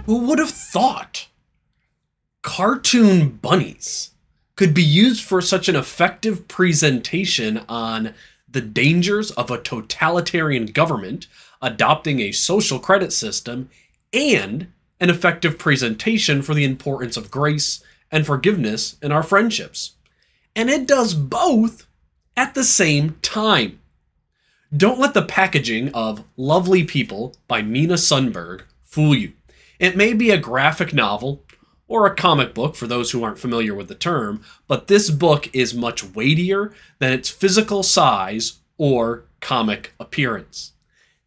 Who would have thought cartoon bunnies could be used for such an effective presentation on the dangers of a totalitarian government adopting a social credit system and an effective presentation for the importance of grace and forgiveness in our friendships? And it does both at the same time. Don't let the packaging of Lovely People by Mina Sundberg fool you. It may be a graphic novel or a comic book for those who aren't familiar with the term, but this book is much weightier than its physical size or comic appearance.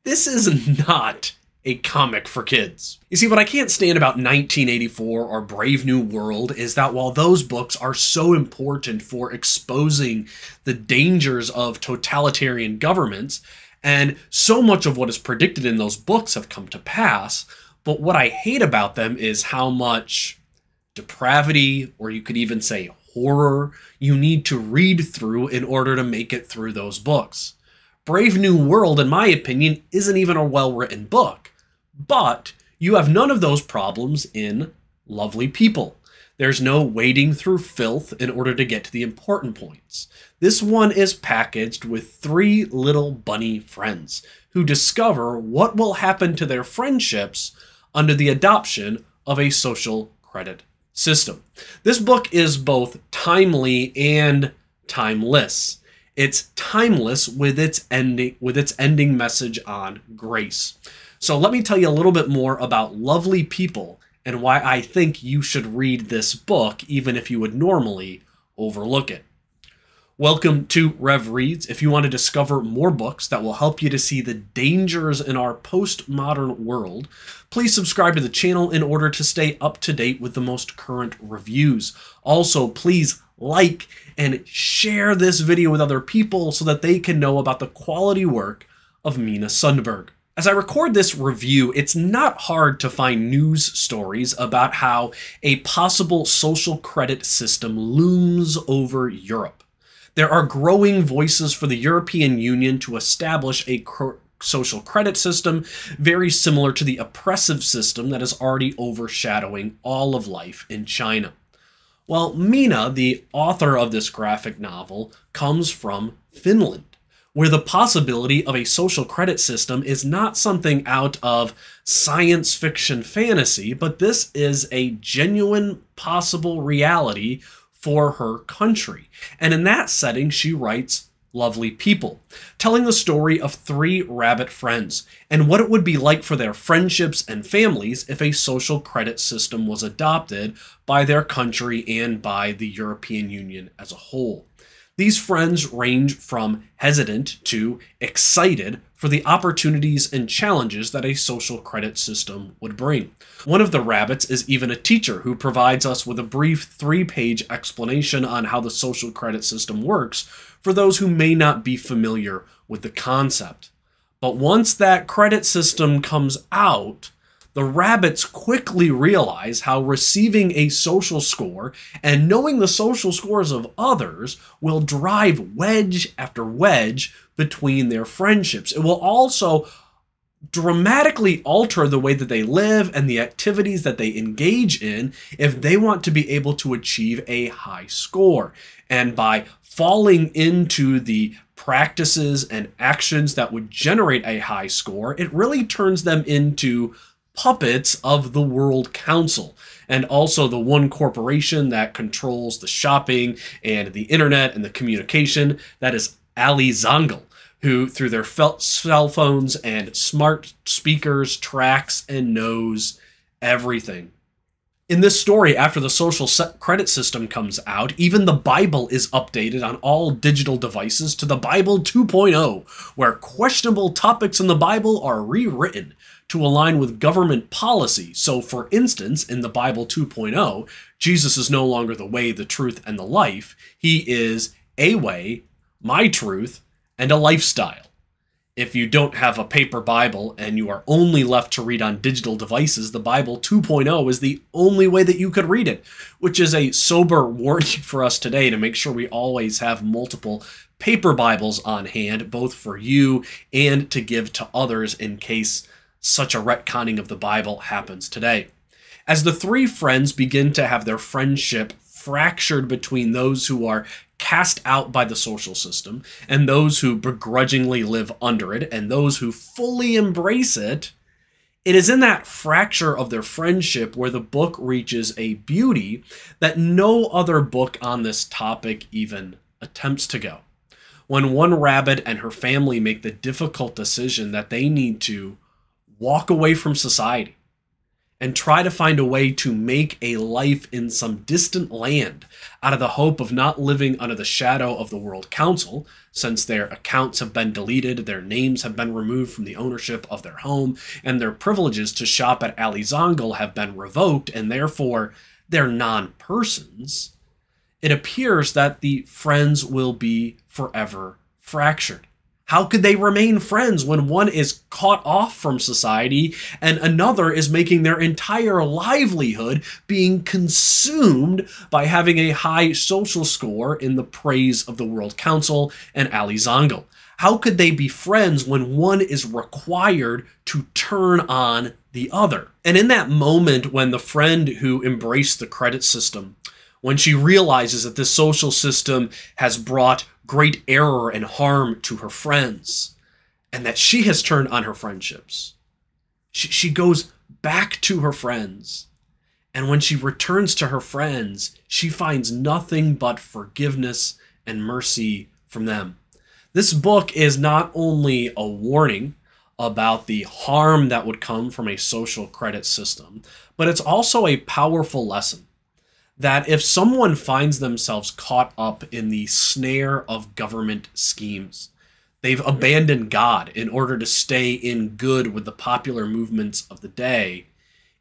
This is not a comic for kids. You see, what I can't stand about 1984 or Brave New World is that while those books are so important for exposing the dangers of totalitarian governments, and so much of what is predicted in those books have come to pass, but what I hate about them is how much depravity, or you could even say horror, you need to read through in order to make it through those books. Brave New World, in my opinion, isn't even a well-written book, but you have none of those problems in Lovely People. There's no wading through filth in order to get to the important points. This one is packaged with 3 little bunny friends who discover what will happen to their friendships under the adoption of a social credit system. This book is both timely and timeless. It's timeless with its ending message on grace. So let me tell you a little bit more about Lovely People and why I think you should read this book even if you would normally overlook it. Welcome to Rev Reads. If you want to discover more books that will help you to see the dangers in our postmodern world, please subscribe to the channel in order to stay up to date with the most current reviews. Also, please like and share this video with other people so that they can know about the quality work of Mina Sundberg. As I record this review, it's not hard to find news stories about how a possible social credit system looms over Europe. There are growing voices for the European Union to establish a social credit system very similar to the oppressive system that is already overshadowing all of life in China. Well, Mina, the author of this graphic novel, comes from Finland, where the possibility of a social credit system is not something out of science fiction fantasy, but this is a genuine possible reality for her country. And in that setting, she writes Lovely People, telling the story of 3 rabbit friends and what it would be like for their friendships and families if a social credit system was adopted by their country and by the European Union as a whole. These friends range from hesitant to excited for the opportunities and challenges that a social credit system would bring. One of the rabbits is even a teacher who provides us with a brief 3-page explanation on how the social credit system works for those who may not be familiar with the concept. But once that credit system comes out, the rabbits quickly realize how receiving a social score and knowing the social scores of others will drive wedge after wedge between their friendships. It will also dramatically alter the way that they live and the activities that they engage in if they want to be able to achieve a high score. And by falling into the practices and actions that would generate a high score, it really turns them into puppets of the World Council, and also the one corporation that controls the shopping and the internet and the communication, that is Ali Zangel, who through their cell phones and smart speakers tracks and knows everything. In this story, after the social credit system comes out, even the Bible is updated on all digital devices to the Bible 2.0, where questionable topics in the Bible are rewritten to align with government policy. So, for instance, in the Bible 2.0, Jesus is no longer the way, the truth, and the life. He is a way, my truth, and a lifestyle. If you don't have a paper Bible and you are only left to read on digital devices, the Bible 2.0 is the only way that you could read it, which is a sober warning for us today to make sure we always have multiple paper Bibles on hand, both for you and to give to others in case such a retconning of the Bible happens today. As the three friends begin to have their friendship fractured between those who are cast out by the social system and those who begrudgingly live under it and those who fully embrace it, it is in that fracture of their friendship where the book reaches a beauty that no other book on this topic even attempts to go. When one rabbit and her family make the difficult decision that they need to walk away from society and try to find a way to make a life in some distant land out of the hope of not living under the shadow of the World Council, since their accounts have been deleted, their names have been removed from the ownership of their home, and their privileges to shop at Alizongle have been revoked, and therefore they're non-persons, it appears that the friends will be forever fractured. How could they remain friends when one is caught off from society and another is making their entire livelihood being consumed by having a high social score in the praise of the World Council and Alizongle? How could they be friends when one is required to turn on the other? And in that moment when the friend who embraced the credit system, when she realizes that this social system has brought great error and harm to her friends, and that she has turned on her friendships, she goes back to her friends. And when she returns to her friends, she finds nothing but forgiveness and mercy from them. This book is not only a warning about the harm that would come from a social credit system, but it's also a powerful lesson that if someone finds themselves caught up in the snare of government schemes, they've abandoned God in order to stay in good with the popular movements of the day,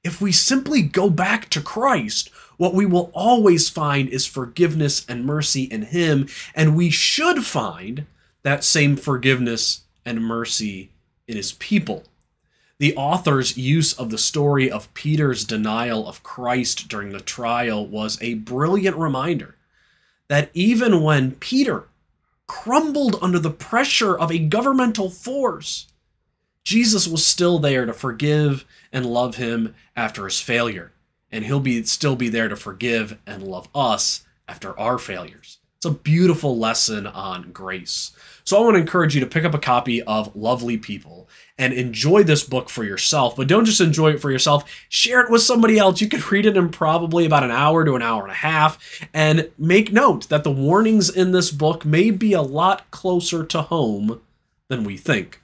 if we simply go back to Christ, what we will always find is forgiveness and mercy in Him, and we should find that same forgiveness and mercy in His people. The author's use of the story of Peter's denial of Christ during the trial was a brilliant reminder that even when Peter crumbled under the pressure of a governmental force, Jesus was still there to forgive and love him after his failure, and He'll still be there to forgive and love us after our failures. It's a beautiful lesson on grace. So I want to encourage you to pick up a copy of Lovely People and enjoy this book for yourself. But don't just enjoy it for yourself. Share it with somebody else. You could read it in probably about an hour to an hour and a half. And make note that the warnings in this book may be a lot closer to home than we think.